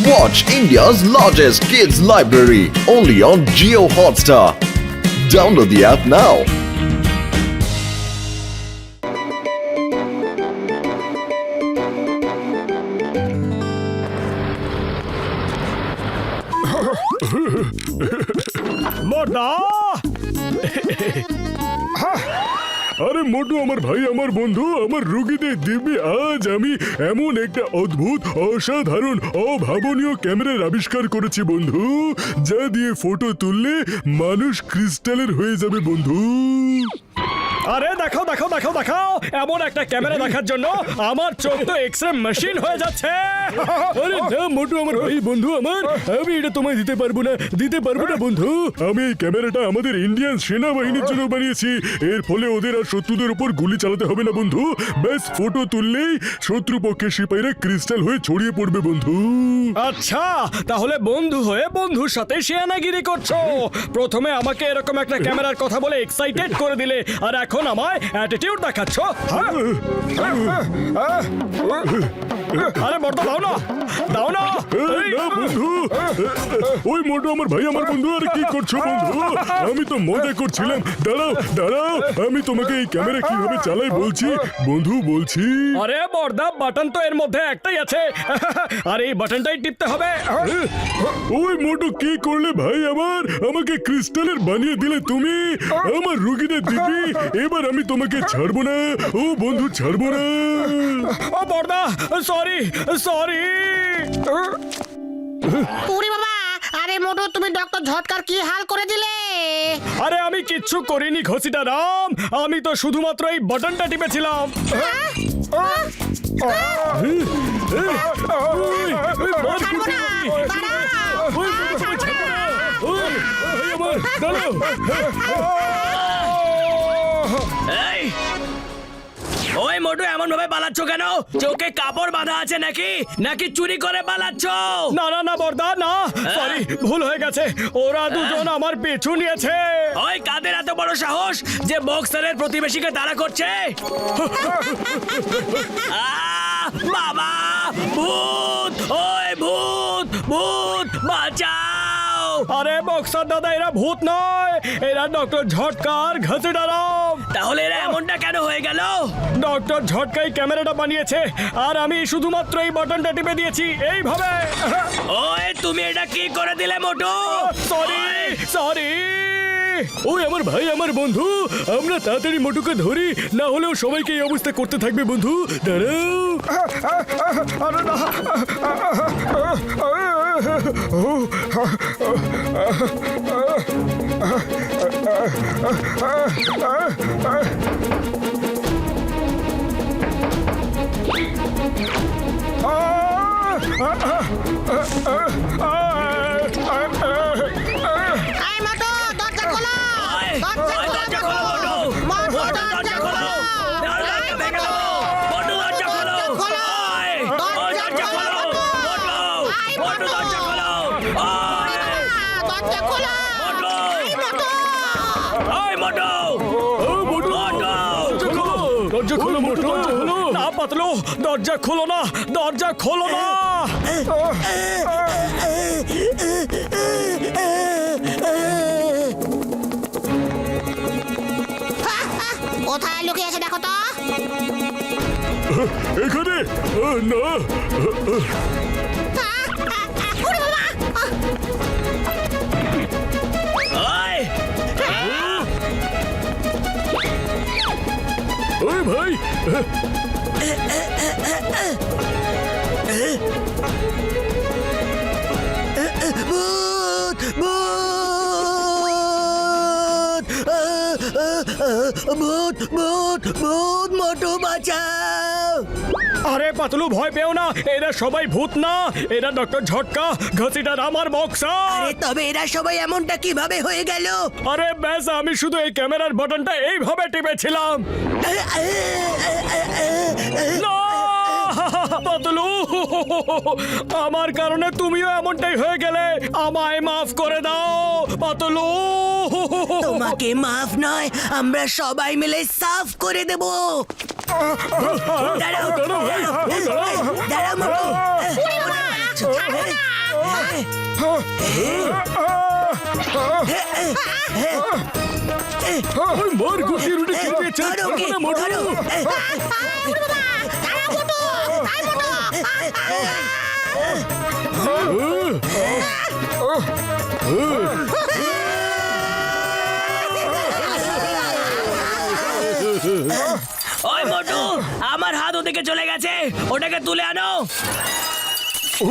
Watch India's largest kids library only on Jio Hotstar. Download the app now. মোটা আরে মোটু আমার ভাই আমার বন্ধু আমার রোগীদের দিব্যি আজ আমি এমন একটা অদ্ভুত অসাধারণ অভাবনীয় ক্যামেরার আবিষ্কার করেছি বন্ধু যা দিয়ে ফটো তুললে মানুষ ক্রিস্টালের হয়ে যাবে বন্ধু। আরে দেখাও দেখাও দেখাও দেখাও এমন একটা ক্যামেরা দেখার জন্য আমার চোখ তো এক্সরে মেশিন হয়ে যাচ্ছে। আরে না মোটু আমার ভাই বন্ধু আমার আমি এটা তোমায় দিতে পারবো না বন্ধু। আমি এই ক্যামেরাটা আমাদের ইন্ডিয়ান সেনাবাহিনীর জন্য বানিয়েছি। এর ফলে ওদের আর শত্রুদের উপর গুলি চালাতে হবে না বন্ধু। ব্যাস ফটো তুললেই শত্রুপক্ষের সিপাহীরা ক্রিস্টাল হয়ে ছড়িয়ে পড়বে বন্ধু। আচ্ছা তাহলে বন্ধু হয়ে বন্ধুর সাথে শিয়ানাগিরি করছো। প্রথমে আমাকে এরকম একটা ক্যামেরার কথা বলে এক্সাইটেড করে দিলে আর এখন আমায় অ্যাটিটিউড দেখাচ্ছ। আরে বর্দা দাও না দাও না। না বন্ধু ওই মোটু আমার ভাই আমার বন্ধু আর কি করছো বন্ধু? আমি তো মজা করছিলাম। দাঁড়াও দাঁড়াও আমি তোমাকে এই ক্যামেরা কিভাবে চালাই বলছি বন্ধু বলছি। আরে বর্দা বাটন তো এর মধ্যে একটাই আছে আর এই বাটনটাই টিপতে হবে। ওই মোটু কি করলে ভাই আমার আমাকে ক্রিস্টালের বানিয়ে দিলে তুমি আমার রোগীদের দিবি। এবার আমি তোমাকে ছাড়বো না ও বন্ধু ছাড়বো না। ও বর্দা সরি সরি। ওরে বাবা, আরে মোটু তুমি ডক্টর ঝটকার কি হাল করে দিলে? আরে আমি কিচ্ছু করিনি ঘসিটা রাম, আমি তো শুধুমাত্র এই বাটনটা টিপেছিলাম। ছাড়বো না, এই ওই মোটু এমন ভাবে পালাচ্ছ কেন? চোখে কাপড় বাঁধা আছে নাকি নাকি চুরি করে পালাচ্ছ? না না না বর্দা না, সরি ভুল হয়ে গেছে। ওরা দুজন আমার পিছু নিয়েছে। ওই কাদের এত বড় সাহস যে বক্সারের প্রতিবেশীকে তাড়া করছে? বাবা ভূত, ওই ভূত ভূত বাঁচাও। আরে বক্সার দাদা এরা ভূত নয়, এরা ডক্টর ঝটকার ঘসিটা রাম। তাহলে এরা এমনটা কেন হয়ে গেল? ডক্টর ঝটকাই ক্যামেরাটা বানিয়েছে আর আমি শুধুমাত্র এই বাটনটা টিপে দিয়েছি এইভাবে। ওই তুমি এটা কি করে দিলে মোটু? Sorry sorry. ওই আমার ভাই আমার বন্ধু আমরা তাড়াতাড়ি মোটুকে ধরি, না হলেও সবাইকে এই অবস্থা করতে থাকবে বন্ধু। দাঁড়াও আরে না। এই মোটু দরজা খোলো, ওই, দরজা ওই, দরজা খোলো, খোলো, মোটু। মোটু মোটু, দরজা দরজা খোলো। খোলো। দরজা এই ভেঙে মোটু, দেবো। মোটু, দরজা খোলো। খোলো। ওই, ওই, দরজা খোলো। মোটু, এই মোটু, মোটু। দরজা খোলো। ওই, দরজা খোলো। মোটু। এই মোটু। ওই, মোটু। মোটু। দরজা খোলো মোটু। না পাতলু দরজা খোলো না, দরজা খোলো না। কোথায় লুকিয়ে আছে দেখো তো? এখানে না ওরে বাবা, ওই, ওই ভাই ভূত ভূত ভূত ভূত ভূত মোটু বাঁচাও। আরে পাতলু ভয় পেও না, এরা সবাই ভূত না, এরা ডক্টর ঝটকা ঘসিটা রাম আর বক্সার। আরে তবে এরা সবাই এমনটা কিভাবে হয়ে গেল? আরে ব্যাস আমি শুধু এই ক্যামেরার বাটনটা এইভাবে টিপেছিলাম। না! পাতলু আমার কারণে তুমিও এমনটাই হয়ে গেলে, আমায় মাফ করে দাও পাতলু। তোমাকে মাফ নয়, আমরা সবাই মিলে সাফ করে দেব। দাঁড়াও, দাঁড়াও, দাঁড়াও মোটু। মার গুটিয়ে রুটি খেতে চাই না মোটু। ওই মোটু আমার হাত ওদিকে চলে গেছে, ওটাকে তুলে আনো।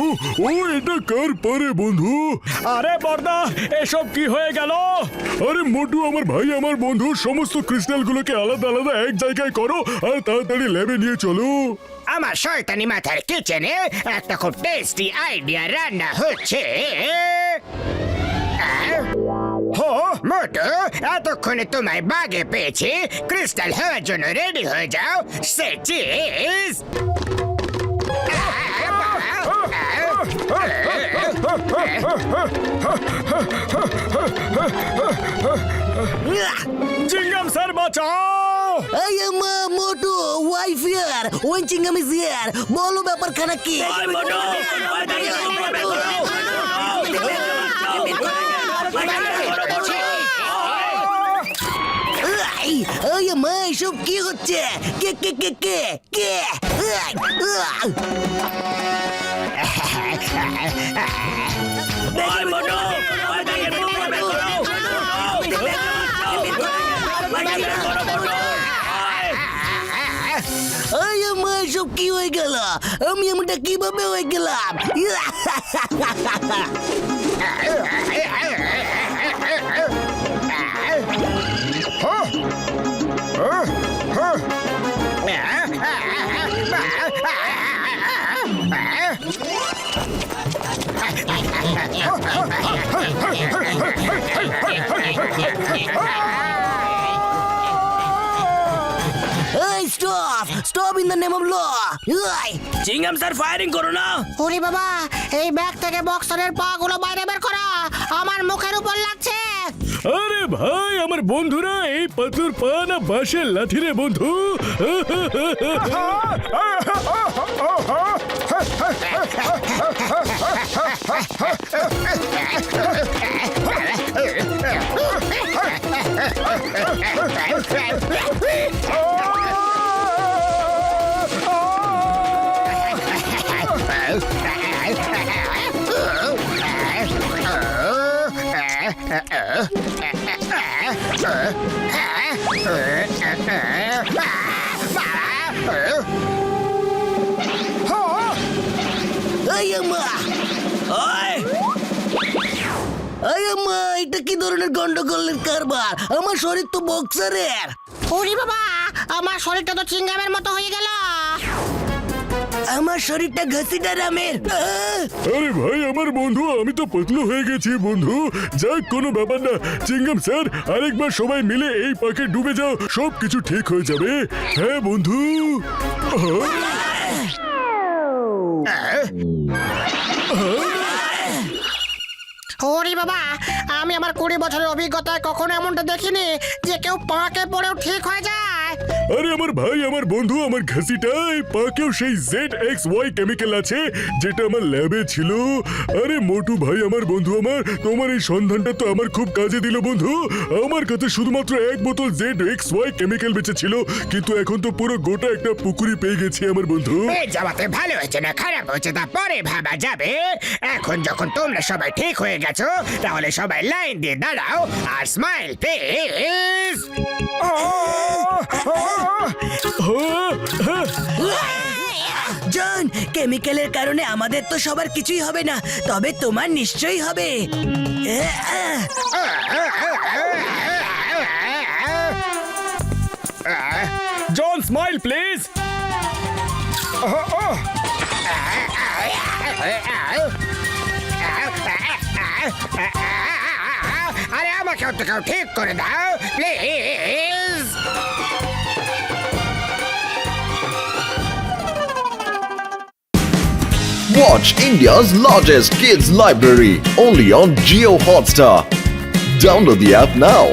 ও ও এটা কার পারে বন্ধু? আরে বর্দা, এসব কি হয়ে গেল? আরে মোটু আমার ভাই আমার বন্ধু, সমস্ত ক্রিস্টালগুলোকে আলাদা আলাদা এক জায়গায় করো আর তাড়াতাড়ি ল্যাবে নিয়ে চলো। আমার শয়তানি মাথার কিচেনে একটা খুব টেস্টি আইডিয়া রান্না হচ্ছে। মোটু, এতক্ষণে তোমায় বাগে পেয়েছি। ক্রিস্টাল হওয়ার জন্য রেডি হয়ে যাও। সে চিজ চিংগাম স্যার বাঁচাও! I am Moto, wife here. When Chingam is here, বলো ব্যাপারখানা কি? ওই মোটু, ওই তাকে বের করো। এই মা, এসব কি হচ্ছে? কে কে কে কে কে? ওই মোটু, ওই তাকে বের করো। এই মা, এসব কি হয়ে গেল? আমি এমনটা কিভাবে হয়ে গেলাম? এই stop stop in the name of law. Chewing gum sir firing করো না। ওরে বাবা, এই ব্যাগ থেকে বক্সারের পা গুলো বাইরে বের করো, আমার মুখের উপর লাগছে। আরে ভাই আমার বন্ধুরা, এই পাথর পা না বাঁশের লাঠি রে বন্ধু। এই মা, ওই এই মা, এটা কি ধরনের গন্ডগোলের কারবার? আমার শরীর তো বক্সারের। ওরে বাবা, আমার শরীরটা তো চিংগামের মতো হয়ে গেল। আমার শরীরটা ঘসিটা রামের। আরে ভাই আমার বন্ধু, আমি তো পতলু হয়ে গেছি বন্ধু। যাক, কোনো ব্যাপার না। চিংগাম স্যার, আরেকবার সবাই মিলে এই পাকে ডুবে যাও, সব কিছু ঠিক হয়ে যাবে। হ্যাঁ বন্ধু। ওরে বাবা, আমি আমার 20 বছরের অভিজ্ঞতায় কখনো এমনটা দেখিনি যে কেউ পাকে পড়েও ঠিক হয়ে যায়। আরে আমার ভাই আমার বন্ধু, আমার ঘাসিটা এই পাকেও সেই ZXY কেমিক্যাল আছে যেটা আমার ল্যাবে ছিল। আরে মোটু ভাই আমার বন্ধু আমার, তোমার এই সন্ধানটা তো আমার খুব কাজে দিল বন্ধু। আমার কাছে শুধুমাত্র 1 বোতল ZXY কেমিক্যাল বেঁচে ছিল, কিন্তু এখন তো পুরো গোটা একটা পুকুরি পেয়ে গেছি আমার বন্ধু। এই যাওয়াতে ভালো হয়েছে না খারাপ হয়েছে তা পরে ভাবা যাবে। এখন যখন তোমরা সবাই ঠিক হয়ে গেছো, তাহলে সবাই লাইন দিয়ে দাঁড়াও আর স্মাইল প্লিজ। জন, কেমিক্যালের কারণে আমাদের তো সবার কিছুই হবে না, তবে তোমার নিশ্চয়ই হবে। জন, স্মাইল প্লিজ। আরে আমাকে তো কেউ ঠিক করে দাও please. Watch India's largest kids library only on Geo Hotstar. Download the app now.